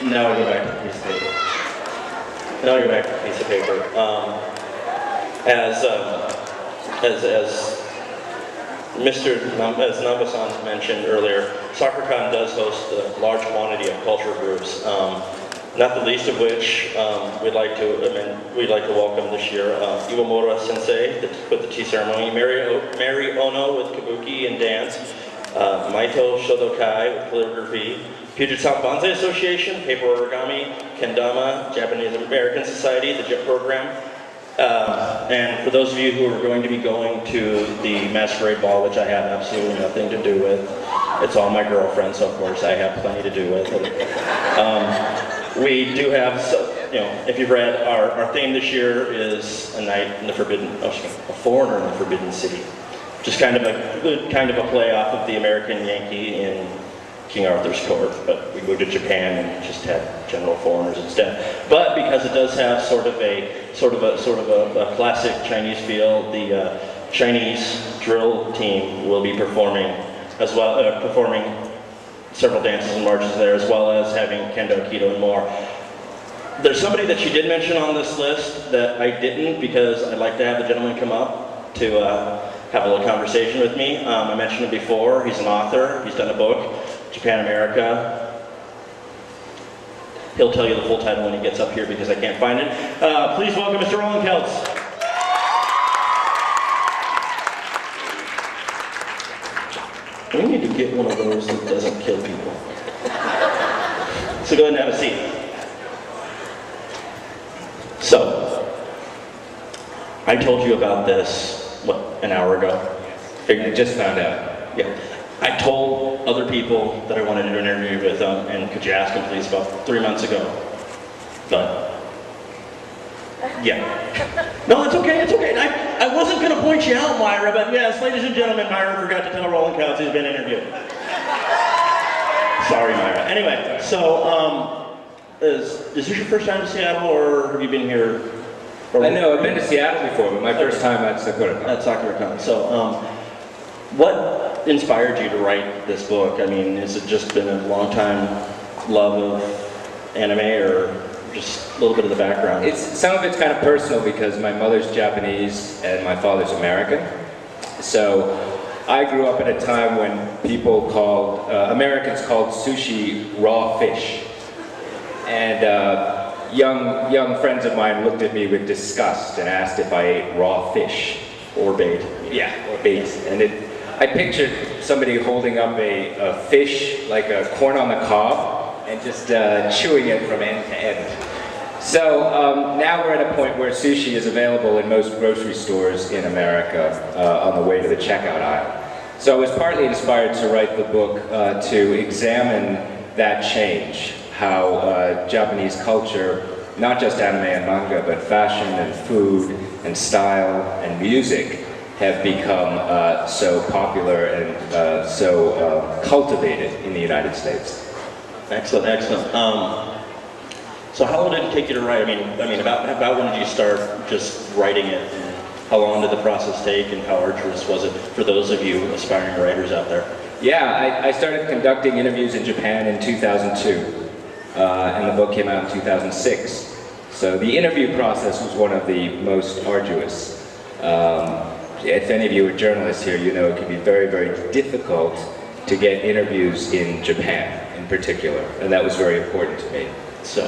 Now I go back to the piece of paper. Now I go back to the piece of paper. As Nambasan mentioned earlier, Sakuracon does host a large quantity of culture groups. Not the least of which we'd like to welcome this year Iwamura Sensei with the tea ceremony, Mary Ono with kabuki and dance, Maito Shodokai with calligraphy, Puget Sound Bonsai Association, paper origami, Kendama, Japanese American Society, the JIP program. And for those of you who are going to be going to the masquerade ball, which I have absolutely nothing to do with, it's all my girlfriends, so of course I have plenty to do with. We do have, if you've read, our theme this year is a night in the a foreigner in the Forbidden City. Just kind of a good play off of the American Yankee in King Arthur's court, but we moved to Japan and just had general foreigners instead. But because it does have sort of a classic Chinese feel, the Chinese drill team will be performing as well, performing several dances and marches there, as well as having kendo, aikido, and more. There's somebody that she did mention on this list that I didn't, because I'd like to have the gentleman come up to have a little conversation with me. I mentioned him before. He's an author. He's done a book, Japan America. He'll tell you the full title when he gets up here because I can't find it. Please welcome Mr. Roland Keltz. We need to get one of those that doesn't kill people. So go ahead and have a seat. So, I told you about this, an hour ago? I just found out. Yeah. I told other people that I wanted to do an interview with them, and could you ask them please, about 3 months ago. But, yeah. No, it's okay, it's okay. I wasn't going to point you out, Myra, but yes, ladies and gentlemen, Myra forgot to tell Roland Keltz he's been interviewed. Sorry, Myra. Anyway, so, is this your first time to Seattle, or have you been here? I know, I've been to Seattle before, but my first time at Sakuracon. At Sakuracon. So, what inspired you to write this book? I mean, has it just been a long time love of anime, or just a little bit of the background? Some of it's kind of personal because my mother's Japanese and my father's American. So I grew up at a time when Americans called sushi raw fish. And young friends of mine looked at me with disgust and asked if I ate raw fish. Or bait. Yeah, or bait. And I pictured somebody holding up a fish, like a corn on the cob, and just chewing it from end to end. So now we're at a point where sushi is available in most grocery stores in America on the way to the checkout aisle. So I was partly inspired to write the book to examine that change, how Japanese culture, not just anime and manga, but fashion and food and style and music have become so popular and so cultivated in the United States. Excellent, excellent. So how long did it take you to write? I mean, about when did you start just writing it? And how long did the process take, and how arduous was it for those of you aspiring writers out there? Yeah, I started conducting interviews in Japan in 2002, and the book came out in 2006. So the interview process was one of the most arduous. If any of you are journalists here, you know it can be very, very difficult to get interviews in Japan in particular, and that was very important to me. So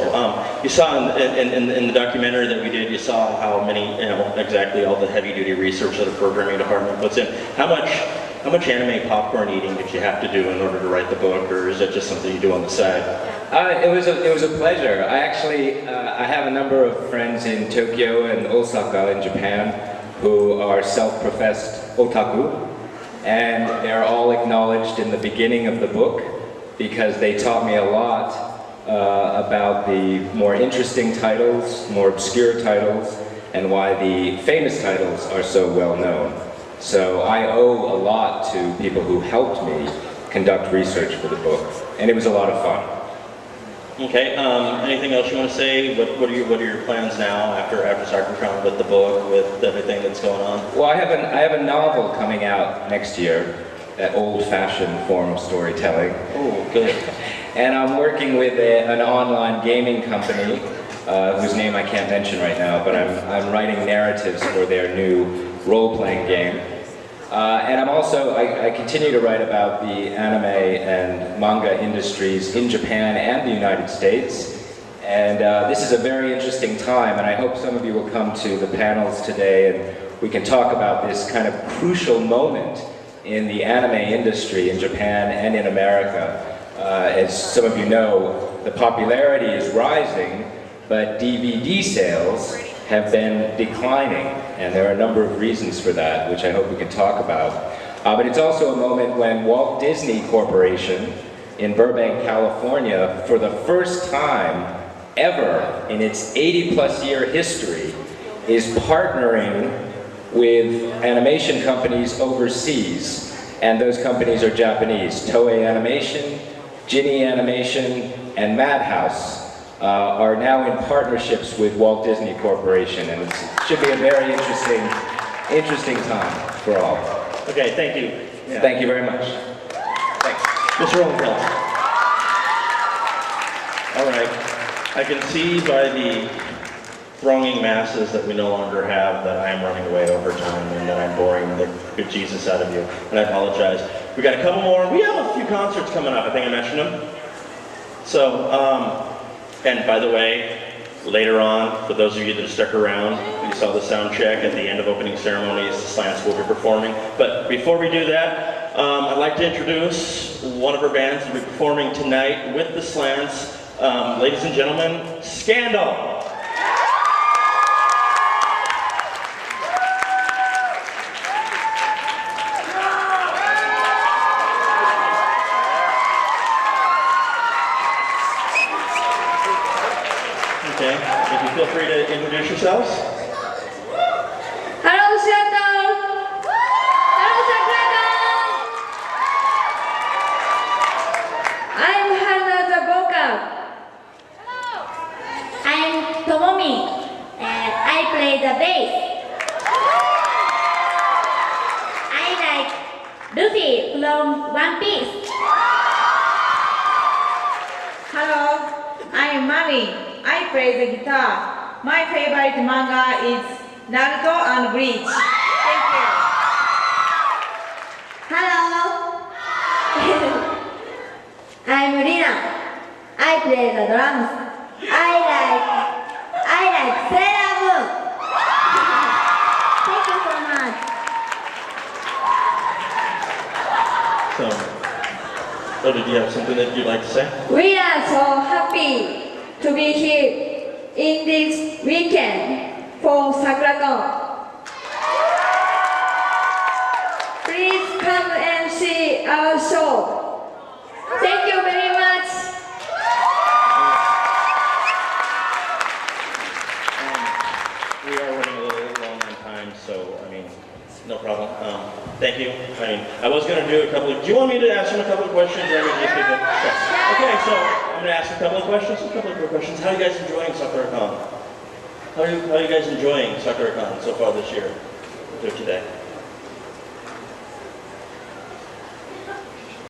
you saw in the documentary that we did, you saw how many, exactly all the heavy-duty research that a programming department puts in. How much anime popcorn eating did you have to do in order to write the book, or is it just something you do on the side? It was a pleasure. I have a number of friends in Tokyo and Osaka in Japan who are self-professed otaku, and they're all acknowledged in the beginning of the book because they taught me a lot about the more interesting titles, more obscure titles, and why the famous titles are so well known. So I owe a lot to people who helped me conduct research for the book, and it was a lot of fun. Okay. Anything else you want to say? What are your plans now after Sakuracon with the book, with everything that's going on? Well, I have a novel coming out next year, that old-fashioned form of storytelling. Oh, good. And I'm working with an online gaming company whose name I can't mention right now, but I'm writing narratives for their new role-playing game. And I continue to write about the anime and manga industries in Japan and the United States. And this is a very interesting time, and I hope some of you will come to the panels today and we can talk about this kind of crucial moment in the anime industry in Japan and in America. As some of you know, the popularity is rising, but DVD sales have been declining, and there are a number of reasons for that, which I hope we can talk about. But it's also a moment when Walt Disney Corporation in Burbank, California, for the first time ever in its 80-plus year history, is partnering with animation companies overseas, and those companies are Japanese. Toei Animation, Ginny Animation, and Madhouse are now in partnerships with Walt Disney Corporation, and it should be a very interesting time for all. Okay, thank you. Yeah. Thank you very much. Thanks. Mr. Rosenfeld. All right. I can see by the thronging masses that we no longer have that I am running away over time and that I'm boring the good Jesus out of you, and I apologize. We got a couple more. We have a few concerts coming up. I think I mentioned them. So, and by the way, later on, for those of you that stuck around, you saw the sound check at the end of opening ceremonies, the Slants will be performing. But before we do that, I'd like to introduce one of our bands that will be performing tonight with the Slants. Ladies and gentlemen, Scandal! Okay, if you feel free to introduce yourselves. Hello, Seattle! Hello, Sakuracon! I'm Hana the vocal. Hello! I'm Tomomi, and I play the bass. I like Luffy from One Piece. Hello, I'm Mami. I play the guitar. My favorite manga is Naruto and Bleach. Thank you. Hello! I'm Rina. I play the drums. I like Sailor Moon. Thank you so much. So, oh, did you have something that you'd like to say? We are so happy to be here in this weekend for Sakuracon. Please come and see our show. Thank you very much. We are running a little long on time, so, I mean, no problem. Thank you. I mean, I was going to do a couple of... Do you want me to ask him a couple of questions? Or just people? Okay, so I'm going to ask a couple of questions. How are you guys enjoying Sakuracon? How are you guys enjoying Sakuracon so far this year? Today?